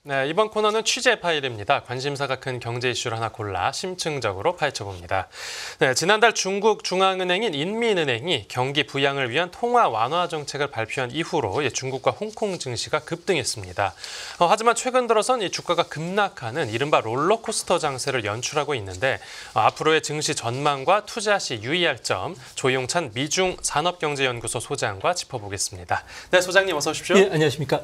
네, 이번 코너는 취재 파일입니다. 관심사가 큰 경제 이슈를 하나 골라 심층적으로 파헤쳐봅니다. 네, 지난달 중국 중앙은행인 인민은행이 경기 부양을 위한 통화 완화 정책을 발표한 이후로 중국과 홍콩 증시가 급등했습니다. 하지만 최근 들어선 이 주가가 급락하는 이른바 롤러코스터 장세를 연출하고 있는데 앞으로의 증시 전망과 투자 시 유의할 점 조용찬 미중 산업경제연구소 소장과 짚어보겠습니다. 네, 소장님 어서 오십시오. 예, 안녕하십니까.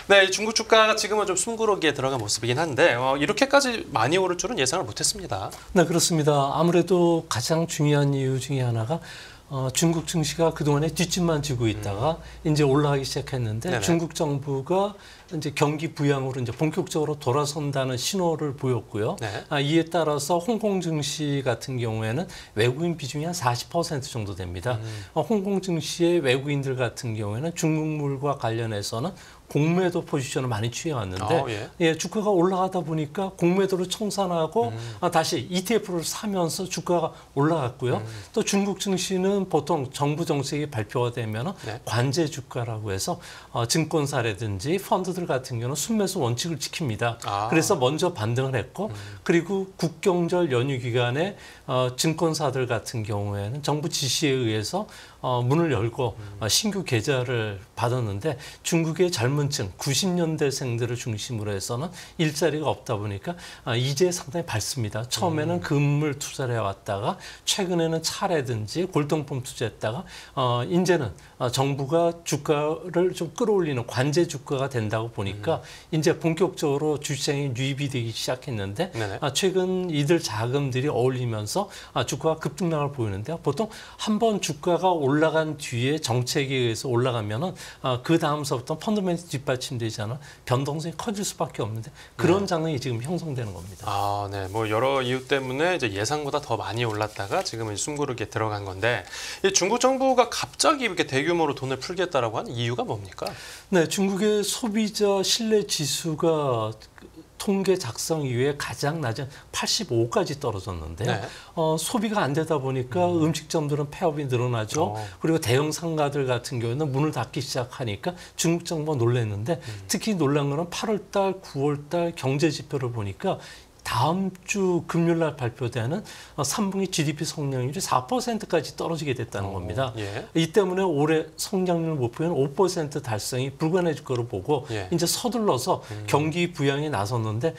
네, 중국 주가가 지금은 좀 숨고르기에 들어간 모습이긴 한데 이렇게까지 많이 오를 줄은 예상을 못했습니다. 네, 그렇습니다. 아무래도 가장 중요한 이유 중에 하나가 중국 증시가 그동안에 뒷짐만 지고 있다가 이제 올라가기 시작했는데 네네. 중국 정부가 이제 경기 부양으로 이제 본격적으로 돌아선다는 신호를 보였고요. 네. 이에 따라서 홍콩 증시 같은 경우에는 외국인 비중이 한 40% 정도 됩니다. 홍콩 증시의 외국인들 같은 경우에는 중국물과 관련해서는 공매도 포지션을 많이 취해왔는데 예, 주가가 올라가다 보니까 공매도를 청산하고 다시 ETF를 사면서 주가가 올라갔고요. 또 중국 증시는 보통 정부 정책이 발표가 되면 네. 관제 주가라고 해서 증권사라든지 펀드들 같은 경우는 순매수 원칙을 지킵니다. 그래서 먼저 반등을 했고 그리고 국경절 연휴 기간에 증권사들 같은 경우에는 정부 지시에 의해서 문을 열고 신규 계좌를 받았는데 중국의 젊은 층 90년대생들을 중심으로 해서는 일자리가 없다 보니까 이제 상당히 밝습니다. 처음에는 금을 투자를 해왔다가 최근에는 차라든지 골동품 투자했다가 이제는 정부가 주가를 좀 끌어올리는 관제 주가가 된다고 보니까 이제 본격적으로 주시장에 유입이 되기 시작했는데 최근 이들 자금들이 어울리면서 주가가 급등락을 보이는데요. 보통 한번 주가가 올라간 뒤에 정책에 의해서 올라가면은 그 다음서부터 펀더멘트 뒷받침되지 않아 변동성이 커질 수밖에 없는데 그런 장면이 지금 형성되는 겁니다. 네, 뭐 여러 이유 때문에 이제 예상보다 더 많이 올랐다가 지금은 숨고르기에 들어간 건데 이 중국 정부가 갑자기 이렇게 대규모로 돈을 풀겠다라고 하는 이유가 뭡니까? 네, 중국의 소비자 신뢰 지수가 통계 작성 이후에 가장 낮은 85까지 떨어졌는데요. 네. 소비가 안 되다 보니까 음식점들은 폐업이 늘어나죠. 그리고 대형 상가들 같은 경우에는 문을 닫기 시작하니까 중국 정부가 놀랐는데 특히 놀란 거는 8월 달, 9월 달 경제 지표를 보니까 다음 주 금요일 날 발표되는 3분기 GDP 성장률이 4%까지 떨어지게 됐다는 겁니다. 이 때문에 올해 성장률 목표는 5% 달성이 불가능해질 거로 보고 이제 서둘러서 경기 부양에 나섰는데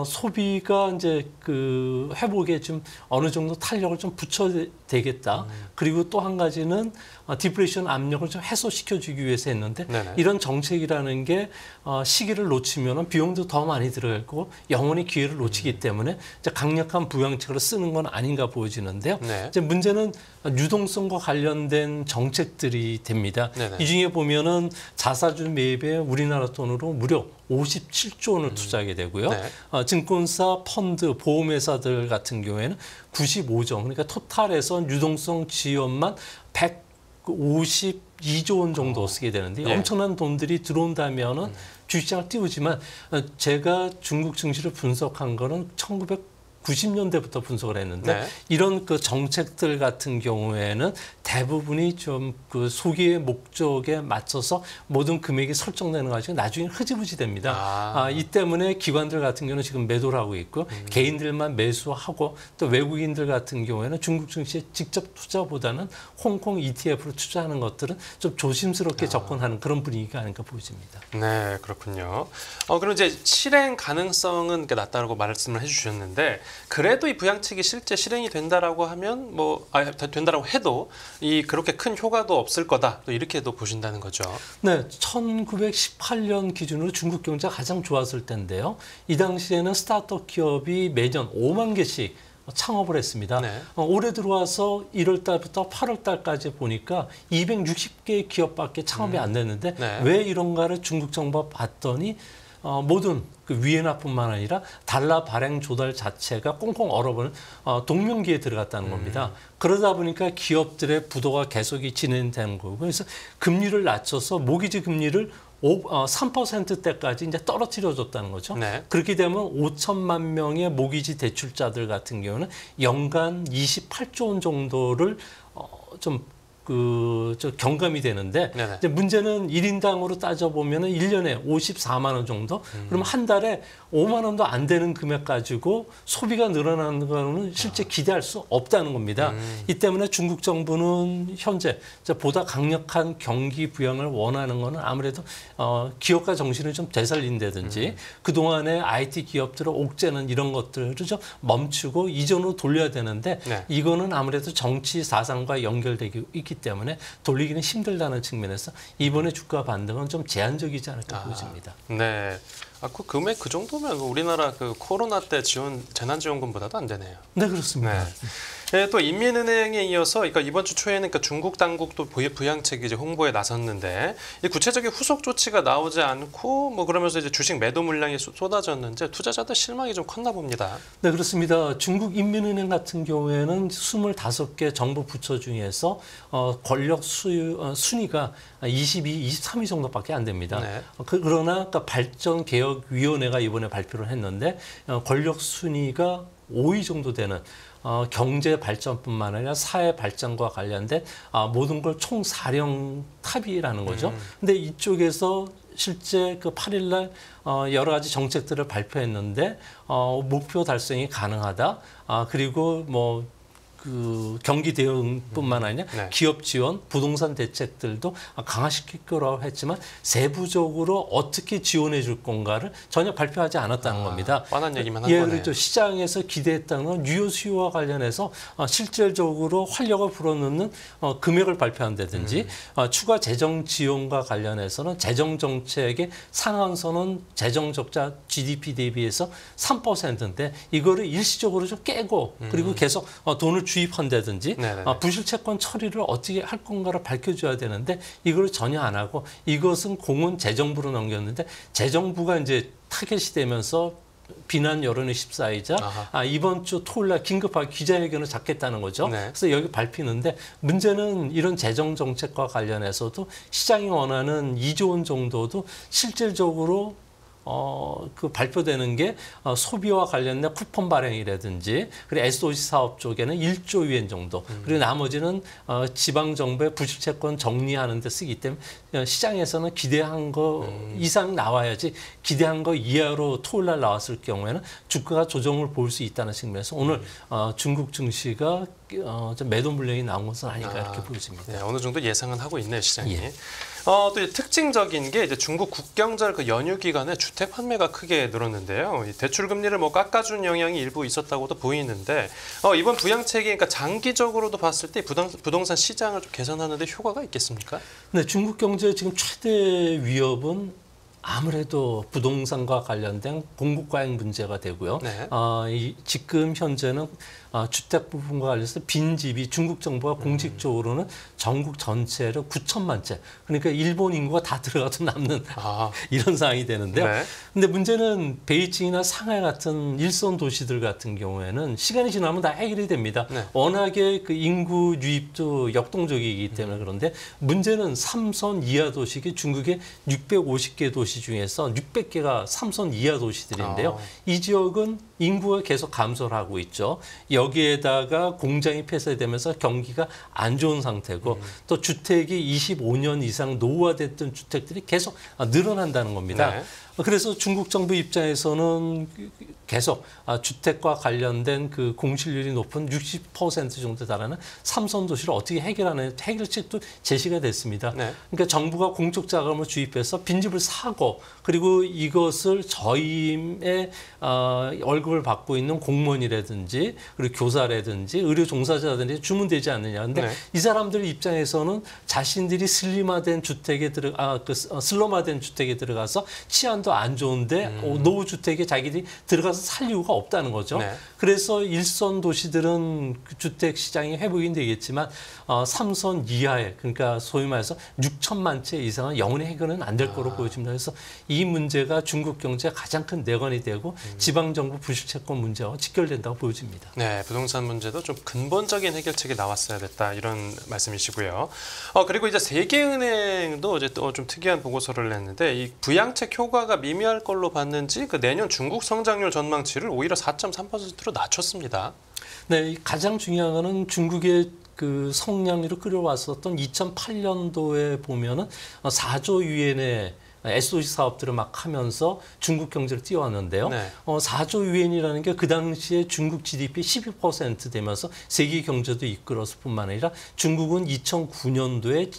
소비가 이제 그 회복에 좀 어느 정도 탄력을 좀 붙여야 되겠다. 그리고 또 한 가지는 디플레이션 압력을 좀 해소시켜주기 위해서 했는데 이런 정책이라는 게 시기를 놓치면 비용도 더 많이 들어가고 영원히 기회를 놓치기 때문에 이제 강력한 부양책을 쓰는 건 아닌가 보여지는데요. 이제 문제는 유동성과 관련된 정책들이 됩니다. 이 중에 보면은 자사주 매입에 우리나라 돈으로 무려 57조 원을 투자하게 되고요. 증권사, 펀드, 보험회사들 같은 경우에는 95조 원, 그러니까 토탈에서 유동성 지원만 152조 원 정도 쓰게 되는데 엄청난 돈들이 들어온다면은 주식시장을 띄우지만 제가 중국 증시를 분석한 거는 1990년대부터 분석을 했는데 이런 그 정책들 같은 경우에는 대부분이 좀 그 소기의 목적에 맞춰서 모든 금액이 설정되는 거 가지고 나중에 흐지부지 됩니다. 이 때문에 기관들 같은 경우는 지금 매도를 하고 있고 개인들만 매수하고 또 외국인들 같은 경우에는 중국 증시에 직접 투자보다는 홍콩 ETF로 투자하는 것들은 좀 조심스럽게 접근하는 그런 분위기가 아닌가 보여집니다. 네, 그렇군요. 그럼 이제 실행 가능성은 낮다고 말씀을 해주셨는데 그래도 이 부양책이 실제 실행이 된다라고 하면 된다라고 해도 이 그렇게 큰 효과도 없을 거다. 또 이렇게도 보신다는 거죠. 네, 1918년 기준으로 중국 경제가 가장 좋았을 때인데요. 이 당시에는 스타트업 기업이 매년 5만 개씩 창업을 했습니다. 올해 들어와서 1월 달부터 8월 달까지 보니까 260개의 기업밖에 창업이 안 됐는데 왜 이런가를 중국 정부가 봤더니 모든 그 위엔화뿐만 아니라 달러 발행 조달 자체가 꽁꽁 얼어버린 동명기에 들어갔다는 겁니다. 그러다 보니까 기업들의 부도가 계속이 진행되는 거고 그래서 금리를 낮춰서 모기지 금리를 3%대까지 이제 떨어뜨려줬다는 거죠. 그렇게 되면 5천만 명의 모기지 대출자들 같은 경우는 연간 28조 원 정도를 좀 경감이 되는데 네네. 이제 문제는 1인당으로 따져보면은 1년에 54만 원 정도 그러면 한 달에 5만 원도 안 되는 금액 가지고 소비가 늘어나는 거는 실제 기대할 수 없다는 겁니다. 이 때문에 중국 정부는 현재 보다 강력한 경기 부양을 원하는 거는 아무래도 기업가 정신을 좀 되살린다든지 그동안에 IT 기업들의 옥죄는 이런 것들을 좀 멈추고 이전으로 돌려야 되는데 네. 이거는 아무래도 정치 사상과 연결되기 있기 때문에 돌리기는 힘들다는 측면에서 이번에 주가 반등은 좀 제한적이지 않을까 보여집니다. 네. 그 금액 그 정도면 우리나라 그 코로나 때 재난지원금보다도 안 되네요. 네, 그렇습니다. 네, 또 인민은행에 이어서 그러니까 이번 주 초에는 그러니까 중국 당국도 부양책 이제 홍보에 나섰는데 이 구체적인 후속 조치가 나오지 않고 뭐 그러면서 이제 주식 매도 물량이 쏟아졌는데 투자자들 실망이 좀 컸나 봅니다. 네, 그렇습니다. 중국 인민은행 같은 경우에는 25개 정부 부처 중에서 권력 순위가 22, 23위 정도밖에 안 됩니다. 네. 그러나 발전개혁위원회가 이번에 발표를 했는데 권력 순위가 5위 정도 되는 경제 발전뿐만 아니라 사회 발전과 관련된 모든 걸 총사령탑이라는 거죠. 근데 이쪽에서 실제 그 8일 날 여러 가지 정책들을 발표했는데 목표 달성이 가능하다. 그리고 뭐 그 경기 대응뿐만 아니라 네. 기업 지원, 부동산 대책들도 강화시킬 거라고 했지만 세부적으로 어떻게 지원해 줄 건가를 전혀 발표하지 않았다는 겁니다. 뻔한 얘기만 한 거네요. 그렇죠. 시장에서 기대했다는 건 유효 수요와 관련해서 실질적으로 활력을 불어넣는 금액을 발표한다든지 추가 재정 지원과 관련해서는 재정 정책의 상한선은 재정 적자 GDP 대비해서 3%인데 이거를 일시적으로 좀 깨고 그리고 계속 돈을 주입한다든지 부실 채권 처리를 어떻게 할 건가를 밝혀줘야 되는데 이걸 전혀 안 하고 이것은 공은 재정부로 넘겼는데 재정부가 이제 타겟이 되면서 비난 여론이 휩싸이자 이번 주 토요일 날 긴급하게 기자회견을 잡겠다는 거죠. 네. 그래서 여기 밝히는데 문제는 이런 재정 정책과 관련해서도 시장이 원하는 2조 원 정도도 실질적으로 그 발표되는 게 소비와 관련된 쿠폰 발행이라든지 그리고 SOC 사업 쪽에는 1조 위엔 정도 그리고 나머지는 지방 정부의 부실채권 정리하는 데 쓰기 때문에 시장에서는 기대한 거 이상 나와야지 기대한 거 이하로 토요일 날 나왔을 경우에는 주가가 조정을 볼 수 있다는 측면에서 오늘 중국 증시가 좀 매도 물량이 나온 것은 아닐까 이렇게 보여집니다. 네, 어느 정도 예상은 하고 있네요, 시장이. 예. 또 특징적인 게 이제 중국 국경절 그 연휴 기간에 주택 판매가 크게 늘었는데요. 이 대출 금리를 뭐 깎아준 영향이 일부 있었다고도 보이는데 이번 부양책이 그러니까 장기적으로도 봤을 때 부동산 시장을 좀 개선하는 데 효과가 있겠습니까? 네, 중국 경제의 지금 최대 위협은 아무래도 부동산과 관련된 공급 과잉 문제가 되고요. 네. 지금 현재는 주택 부분과 관련해서 빈집이 중국 정부가 공식적으로는 전국 전체로 9천만 채. 그러니까 일본 인구가 다 들어가도 남는 이런 상황이 되는데요. 네. 근데 문제는 베이징이나 상하이 같은 일선 도시들 같은 경우에는 시간이 지나면 다 해결이 됩니다. 네. 워낙에 그 인구 유입도 역동적이기 때문에 그런데 문제는 3선 이하 도시기 중국의 650개 도시 중에서 600개가 3선 이하 도시들인데요. 이 지역은 인구가 계속 감소를 하고 있죠. 여기에다가 공장이 폐쇄되면서 경기가 안 좋은 상태고 또 주택이 25년 이상 노후화됐던 주택들이 계속 늘어난다는 겁니다. 네. 그래서 중국 정부 입장에서는 계속 주택과 관련된 그 공실률이 높은 60% 정도 달하는 삼선 도시를 어떻게 해결하는 해결책도 제시가 됐습니다. 네. 그러니까 정부가 공적 자금을 주입해서 빈집을 사고 그리고 이것을 저임의 월급을 받고 있는 공무원이라든지 그리고 교사라든지 의료 종사자라든지 주문되지 않느냐. 근데 네. 이 사람들 입장에서는 자신들이 슬림화된 주택에 슬럼화된 주택에 들어가서 치안도 안 좋은데 노후 주택에 자기들이 들어가서 살 이유가 없다는 거죠. 네. 그래서 일선 도시들은 그 주택 시장이 회복이 되겠지만 3선 이하에 그러니까 소위 말해서 6천만 채 이상은 영원히 해결은 안 될 거로 보여집니다. 그래서 이 문제가 중국 경제의 가장 큰 내관이 되고 지방 정부 부실 채권 문제와 직결된다고 보여집니다. 네, 부동산 문제도 좀 근본적인 해결책이 나왔어야 됐다 이런 말씀이시고요. 그리고 이제 세계은행도 이제 또 좀 특이한 보고서를 냈는데 이 부양책 효과가 미미할 걸로 봤는지 그 내년 중국 성장률 전망치를 오히려 4.3%로 낮췄습니다. 네, 가장 중요한 것은 중국의 그 성장률을 끌어왔었던 2008년도에 보면은 4조 유엔의 SOC 사업들을 막 하면서 중국 경제를 띄워왔는데요. 네. 4조 유엔이라는 게 그 당시에 중국 GDP 12% 되면서 세계 경제도 이끌었을 뿐만 아니라 중국은 2009년도에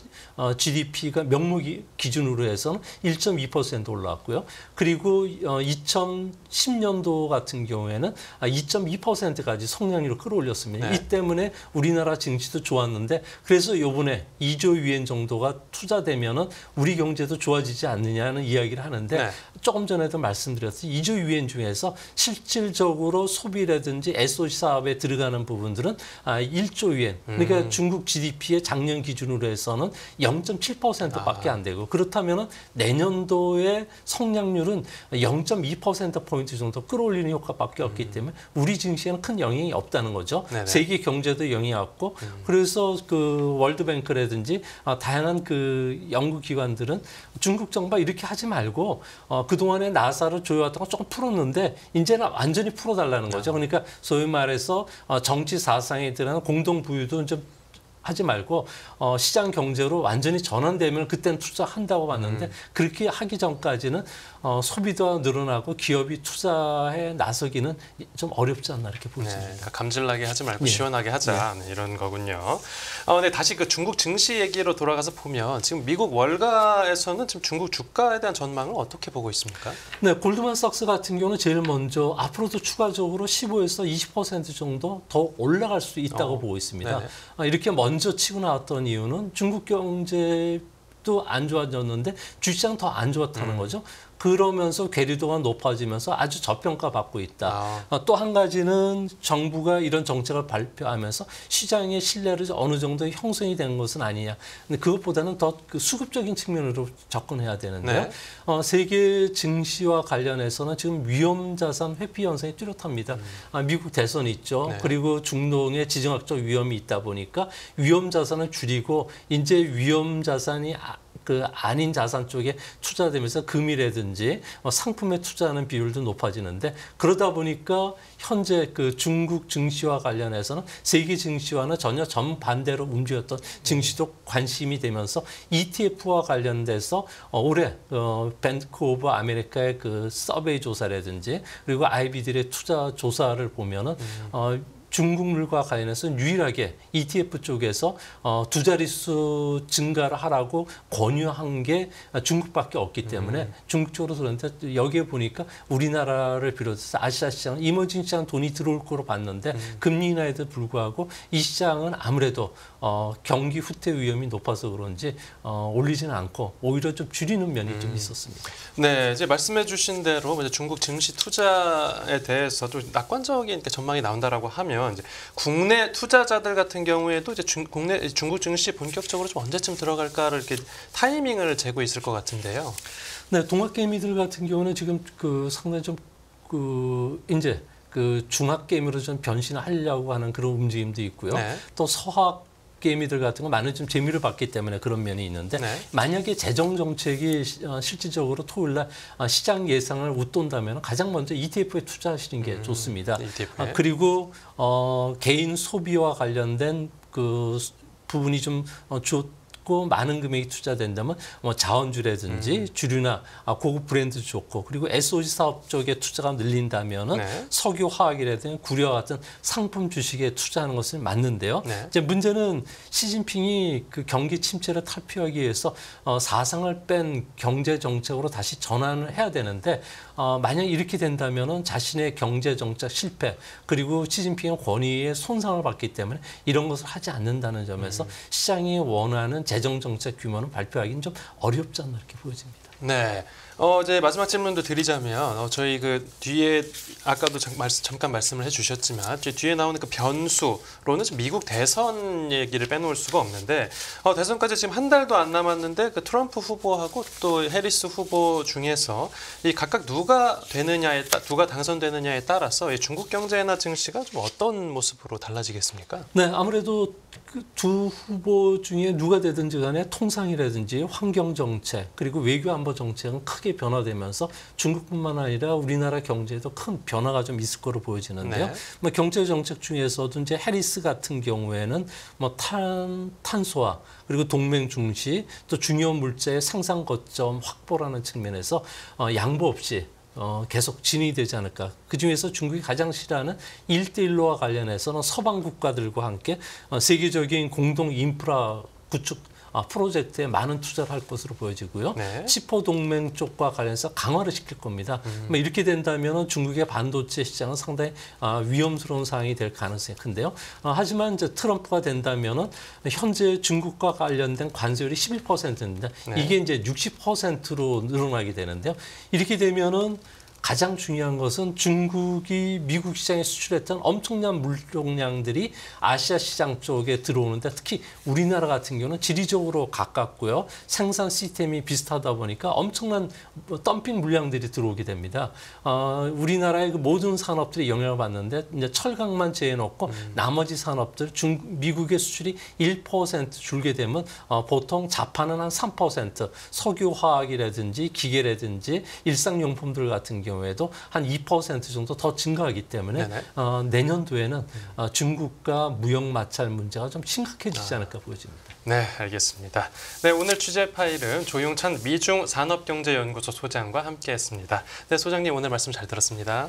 GDP가 명목 기준으로 해서는 1.2% 올라왔고요. 그리고 2010년도 같은 경우에는 2.2%까지 성장률을 끌어올렸습니다. 네. 이 때문에 우리나라 증시도 좋았는데 그래서 이번에 2조 유엔 정도가 투자되면은 우리 경제도 좋아지지 않느냐는 이야기를 하는데 네. 조금 전에도 말씀드렸듯이 2조 유엔 중에서 실질적으로 소비라든지 SOC 사업에 들어가는 부분들은 1조 유엔. 그러니까 중국 GDP의 작년 기준으로 해서는 0.7%밖에 안 되고 그렇다면은 내년도의 성장률은 0.2%포인트 정도 끌어올리는 효과밖에 없기 때문에 우리 증시에는 큰 영향이 없다는 거죠. 네네. 세계 경제도 영향이 없고 그래서 그 월드뱅크라든지 다양한 그 연구기관들은 중국 정부가 이렇게 하지 말고 그동안에 나사를 조여왔던 거 조금 풀었는데 이제는 완전히 풀어달라는 거죠. 그러니까 소위 말해서 정치 사상에 들어가는 공동부유도 좀 하지 말고 시장 경제로 완전히 전환되면 그때는 투자한다고 봤는데 그렇게 하기 전까지는 소비도 늘어나고 기업이 투자에 나서기는 좀 어렵지 않나 이렇게 보입니다. 네, 그러니까 감질나게 하지 말고 예. 시원하게 하자 네, 이런 거군요. 네, 다시 그 중국 증시 얘기로 돌아가서 보면 지금 미국 월가에서는 지금 중국 주가에 대한 전망을 어떻게 보고 있습니까? 네, 골드만삭스 같은 경우는 제일 먼저 앞으로도 추가적으로 15에서 20% 정도 더 올라갈 수 있다고 보고 있습니다. 이렇게 먼저 치고 나왔던 이유는 중국 경제도 안 좋아졌는데 주시장 더 안 좋았다는 거죠. 그러면서 괴리도가 높아지면서 아주 저평가받고 있다. 또 한 가지는 정부가 이런 정책을 발표하면서 시장의 신뢰를 어느 정도 형성이 되는 것은 아니냐. 근데 그것보다는 더 그 수급적인 측면으로 접근해야 되는데요. 네. 세계 증시와 관련해서는 지금 위험자산 회피 현상이 뚜렷합니다. 미국 대선이 있죠. 네. 그리고 중동에 지정학적 위험이 있다 보니까 위험자산을 줄이고 이제 위험자산이 그 아닌 자산 쪽에 투자되면서 금이라든지 상품에 투자하는 비율도 높아지는데 그러다 보니까 현재 그 중국 증시와 관련해서는 세계 증시와는 전혀 정반대로 움직였던 증시도 관심이 되면서 ETF와 관련돼서 올해 뱅크 오브 아메리카의 그 서베이 조사라든지 그리고 IB들의 투자 조사를 보면은 중국물과 관련해서 유일하게 ETF 쪽에서 두 자릿수 증가를 하라고 권유한 게 중국밖에 없기 때문에 중국 쪽으로 그런데 여기에 보니까 우리나라를 비롯해서 아시아 시장, 이머징 시장 돈이 들어올 거로 봤는데 금리 인하에도 불구하고 이 시장은 아무래도 경기 후퇴 위험이 높아서 그런지 올리지는 않고 오히려 좀 줄이는 면이 좀 있었습니다. 네, 이제 말씀해주신 대로 이제 중국 증시 투자에 대해서도 낙관적인 전망이 나온다라고 하면 이제 국내 투자자들 같은 경우에도 이제 중국 증시 본격적으로 좀 언제쯤 들어갈까를 이렇게 타이밍을 재고 있을 것 같은데요. 네, 동학개미들 같은 경우는 지금 그 상당히 좀 그 이제 그 중학개미로 좀 변신하려고 하는 그런 움직임도 있고요. 네. 또 서학 개미들 같은 거 많은 좀 재미를 받기 때문에 그런 면이 있는데 네. 만약에 재정 정책이 실질적으로 토요일날 시장 예상을 웃돈다면 가장 먼저 ETF에 투자하시는 게 좋습니다. ETF에. 그리고 개인 소비와 관련된 그 부분이 좀 좋고 많은 금액이 투자된다면 자원주라든지 주류나 고급 브랜드 좋고 그리고 SOC 사업 쪽에 투자가 늘린다면은 네. 석유 화학이라든지 구리와 같은 상품 주식에 투자하는 것은 맞는데요. 네. 이제 문제는 시진핑이 그 경기 침체를 탈피하기 위해서 사상을 뺀 경제 정책으로 다시 전환을 해야 되는데 만약 이렇게 된다면은 자신의 경제 정책 실패 그리고 시진핑의 권위에 손상을 받기 때문에 이런 것을 하지 않는다는 점에서 시장이 원하는 재정 정책 규모는 발표하기는 좀 어렵지 않나 이렇게 보여집니다. 네. 이제 마지막 질문도 드리자면 저희 그 뒤에 아까도 잠깐 말씀을 해주셨지만 뒤에 나오는 그 변수로는 지금 미국 대선 얘기를 빼놓을 수가 없는데 대선까지 지금 한 달도 안 남았는데 그 트럼프 후보하고 또 해리스 후보 중에서 이 각각 누가 당선되느냐에 따라서 이 중국 경제나 증시가 좀 어떤 모습으로 달라지겠습니까? 네, 아무래도 그 두 후보 중에 누가 되든지 간에 통상이라든지 환경 정책 그리고 외교 안보 정책은 크게 크게 변화되면서 중국뿐만 아니라 우리나라 경제에도 큰 변화가 좀 있을 거로 보여지는데요. 네. 뭐 경제 정책 중에서도 이제 해리스 같은 경우에는 뭐 탄소화 그리고 동맹 중시 또 중요 물자의 상상 거점 확보라는 측면에서 양보 없이 계속 진행이 되지 않을까. 그중에서 중국이 가장 싫어하는 1대1로와 관련해서는 서방 국가들과 함께 세계적인 공동 인프라 구축 프로젝트에 많은 투자를 할 것으로 보여지고요. 네. 치포 동맹 쪽과 관련해서 강화를 시킬 겁니다. 이렇게 된다면 중국의 반도체 시장은 상당히 위험스러운 상황이 될 가능성이 큰데요. 하지만 이제 트럼프가 된다면 현재 중국과 관련된 관세율이 11%인데 네. 이게 이제 60%로 늘어나게 되는데요. 이렇게 되면은 가장 중요한 것은 중국이 미국 시장에 수출했던 엄청난 물동량들이 아시아 시장 쪽에 들어오는데 특히 우리나라 같은 경우는 지리적으로 가깝고요. 생산 시스템이 비슷하다 보니까 엄청난 덤핑 물량들이 들어오게 됩니다. 우리나라의 그 모든 산업들이 영향을 받는데 이제 철강만 제해놓고 나머지 산업들 미국의 수출이 1% 줄게 되면 보통 자판은 한 3%, 석유화학이라든지 기계라든지 일상용품들 같은 경우에도 한 2% 정도 더 증가하기 때문에 내년도에는 중국과 무역 마찰 문제가 좀 심각해지지 않을까 보여집니다. 네, 알겠습니다. 네, 오늘 취재 파일은 조용찬 미중 산업경제연구소 소장과 함께했습니다. 네, 소장님 오늘 말씀 잘 들었습니다.